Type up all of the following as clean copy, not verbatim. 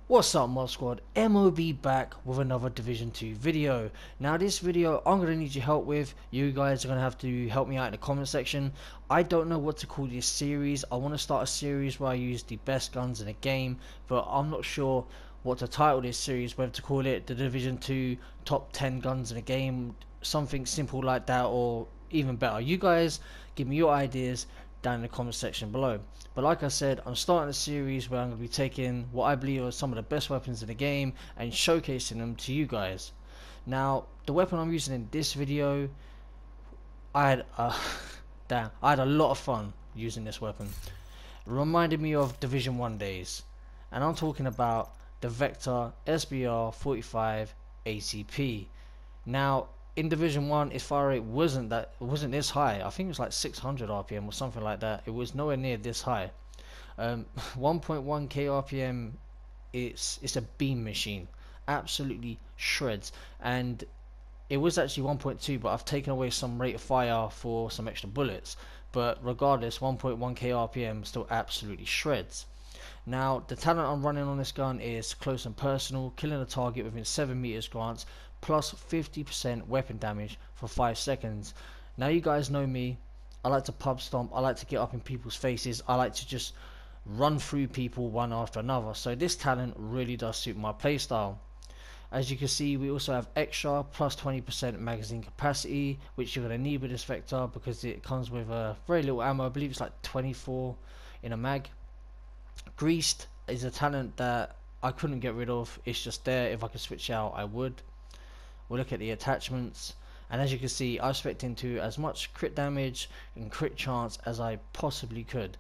What's up, Mod Squad? MOB back with another Division 2 video. Now this video I'm going to need your help with. You guys are going to have to help me out in the comment section. I don't know what to call this series. I want to start a series where I use the best guns in the game, but I'm not sure what to title this series, whether to call it the Division 2 top 10 guns in the game, something simple like that, or even better. You guys give me your ideas down in the comment section below. But like I said, I'm starting a series where I'm going to be taking what I believe are some of the best weapons in the game and showcasing them to you guys. Now, the weapon I'm using in this video, I had I had a lot of fun using this weapon. It reminded me of Division 1 days, and I'm talking about the Vector SBR 45 ACP. Now, in Division 1, its fire rate wasn't this high. I think it was like 600 RPM or something like that. It was nowhere near this high. 1.1k RPM, it's a beam machine, absolutely shreds. And it was actually 1.2, but I've taken away some rate of fire for some extra bullets. But regardless, 1.1k RPM still absolutely shreds. Now, the talent I'm running on this gun is close and personal, killing a target within 7 meters grants, plus 50% weapon damage for 5 seconds. Now, you guys know me, I like to pub stomp, I like to get up in people's faces, I like to just run through people one after another. So this talent really does suit my playstyle. As you can see, we also have extra plus 20% magazine capacity, which you're going to need with this Vector because it comes with very little ammo. I believe it's like 24 in a mag. Greased is a talent that I couldn't get rid of. It's just there. If I could switch out, I would. We'll look at the attachments, and as you can see, I spec'd into as much crit damage and crit chance as I possibly could,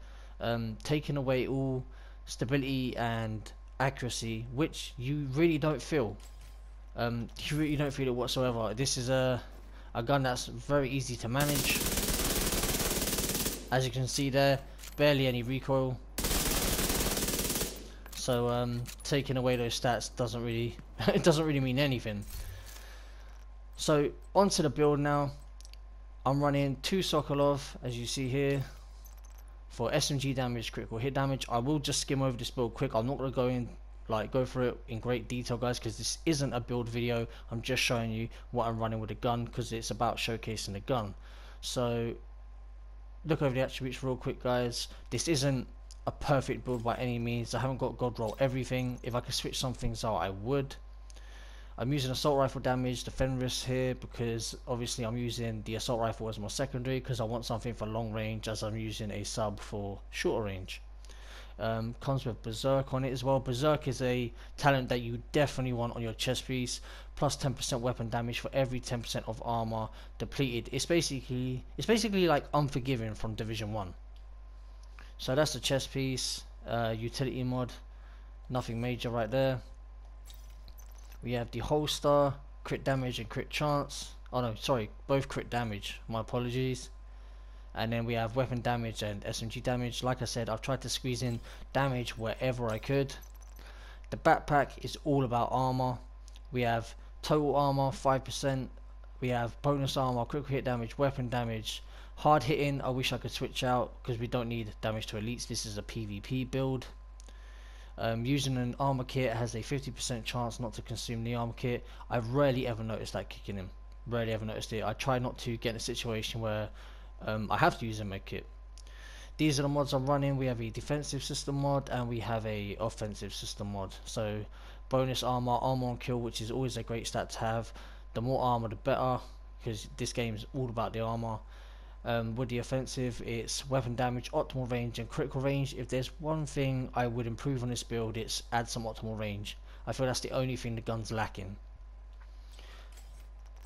taking away all stability and accuracy, which you really don't feel. You really don't feel it whatsoever. This is a gun that's very easy to manage. As you can see there, barely any recoil. So taking away those stats doesn't really it doesn't really mean anything. So onto the build now. I'm running 2 Sokolov, as you see here, for SMG damage, critical hit damage. I will just skim over this build quick. I'm not going to go through it in great detail, guys, because this isn't a build video. I'm just showing you what I'm running with the gun because it's about showcasing the gun. So look over the attributes real quick, guys. This isn't a perfect build by any means. I haven't got god roll everything. If I could switch some things out, I would. I'm using assault rifle damage, the Fenris here, because obviously I'm using the assault rifle as my secondary because I want something for long range, as I'm using a sub for shorter range. Comes with Berserk on it as well. Berserk is a talent that you definitely want on your chest piece, plus 10% weapon damage for every 10% of armor depleted. It's basically like Unforgiven from Division 1. So that's the chest piece. Utility mod, nothing major right there. We have the holster, crit damage and crit chance. Oh no, sorry, both crit damage, my apologies. And then we have weapon damage and SMG damage. Like I said, I've tried to squeeze in damage wherever I could. The backpack is all about armor. We have total armor 5%. We have bonus armor, critical hit damage, weapon damage. Hard hitting, I wish I could switch out because we don't need damage to elites. This is a PvP build. Using an armor kit has a 50% chance not to consume the armor kit. I've rarely ever noticed that kicking him. Rarely ever noticed it. I try not to get in a situation where I have to use a med kit. These are the mods I'm running. We have a defensive system mod and we have a offensive system mod. So bonus armor, armor on kill, which is always a great stat to have. The more armor the better, because this game is all about the armor. With the offensive, it's weapon damage, optimal range and critical range. If there's one thing I would improve on this build, it's add some optimal range. I feel that's the only thing the gun's lacking.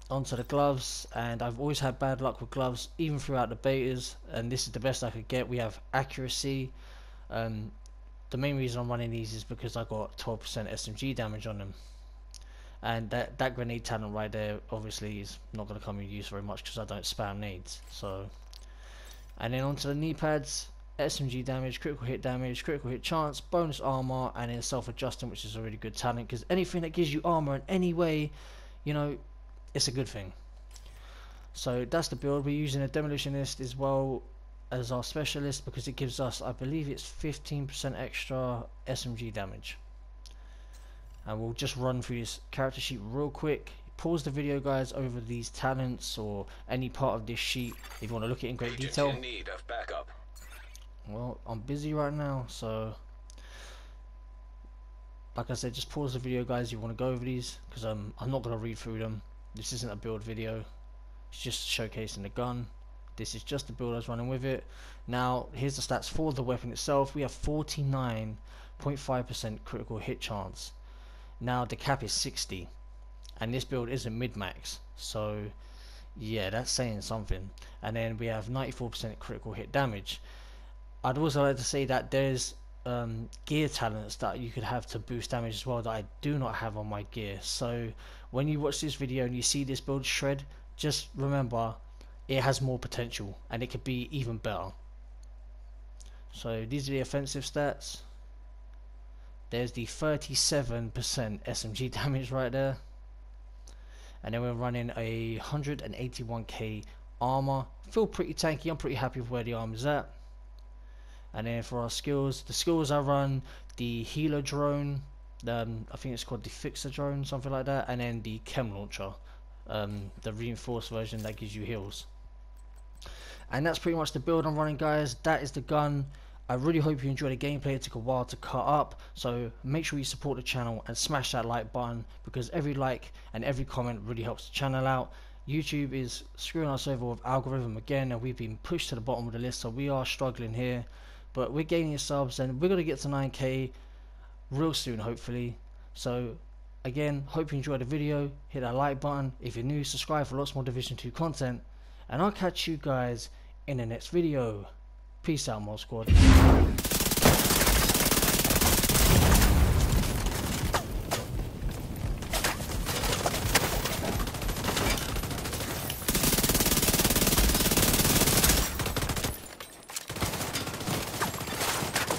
Onto the gloves, and I've always had bad luck with gloves even throughout the betas, and this is the best I could get. We have accuracy. The main reason I'm running these is because I got 12% SMG damage on them. And that grenade talent right there obviously is not going to come in use very much because I don't spam nades. So, and then onto the knee pads, SMG damage, critical hit chance, bonus armor, and then self-adjusting, which is a really good talent because anything that gives you armor in any way, you know, it's a good thing. So that's the build. We're using a demolitionist as well as our specialist because it gives us, I believe it's 15% extra SMG damage. and we'll just run through this character sheet real quick. Pause the video, guys, over these talents or any part of this sheet if you want to look at it in great detail. In need of backup. Well, I'm busy right now, so like I said, just pause the video, guys, if you want to go over these, because I'm not going to read through them. This isn't a build video, it's just showcasing the gun. This is just the build I was running with it. Now here's the stats for the weapon itself. We have 49.5% critical hit chance. Now the cap is 60, and this build isn't mid-max, so yeah, that's saying something. And then we have 94% critical hit damage. I'd also like to say that there's gear talents that you could have to boost damage as well that I do not have on my gear. So when you watch this video and you see this build shred, just remember it has more potential and it could be even better. So these are the offensive stats. There's the 37% SMG damage right there. And then we're running a 181k armor. Feel pretty tanky. I'm pretty happy with where the armor's at. And then for our skills, the skills I run, the healer drone, I think it's called the fixer drone, something like that, and then the chem launcher, the reinforced version that gives you heals. And that's pretty much the build I'm running, guys. That is the gun. I really hope you enjoyed the gameplay. It took a while to cut up, so make sure you support the channel and smash that like button, because every like and every comment really helps the channel out. YouTube is screwing us over with algorithm again, and we've been pushed to the bottom of the list, so we are struggling here. But we're gaining subs, and we're going to get to 9k real soon, hopefully. So again, hope you enjoyed the video. Hit that like button. If you're new, subscribe for lots more Division 2 content, and I'll catch you guys in the next video. Peace out, Mod Squad.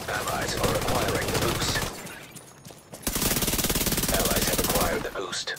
Allies are acquiring the boost. Allies have acquired the boost.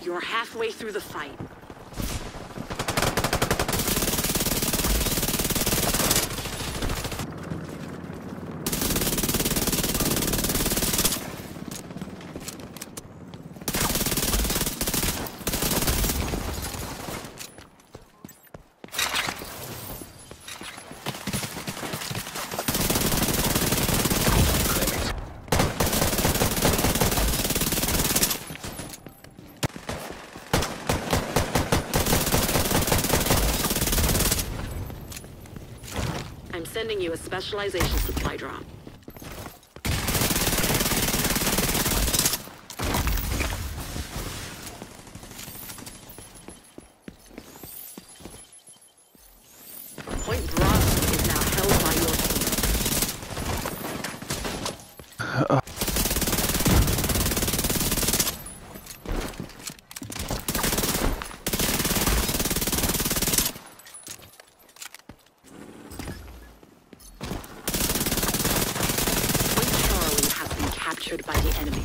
You're halfway through the fight. I'm sending you a specialization supply drop. captured by the enemy.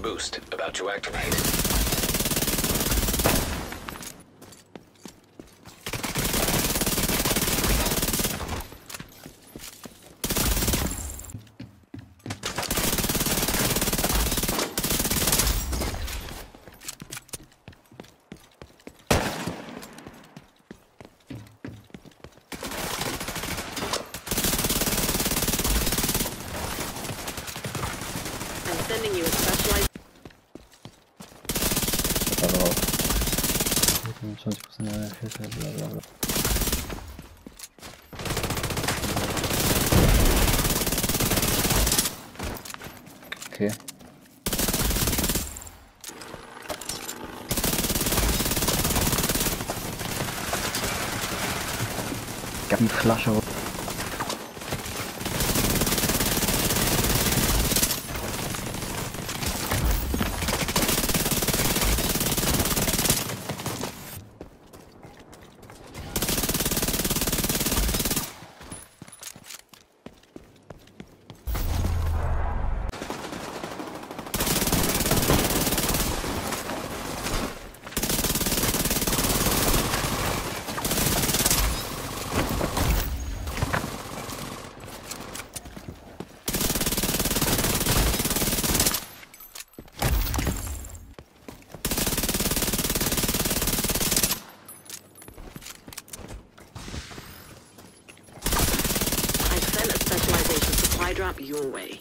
Boost about to activate. I'm sending you a specialized... Darauf. 25% Hilfe, blablabla. Okay. Gab eine Flasche. I sent a specialization supply drop your way.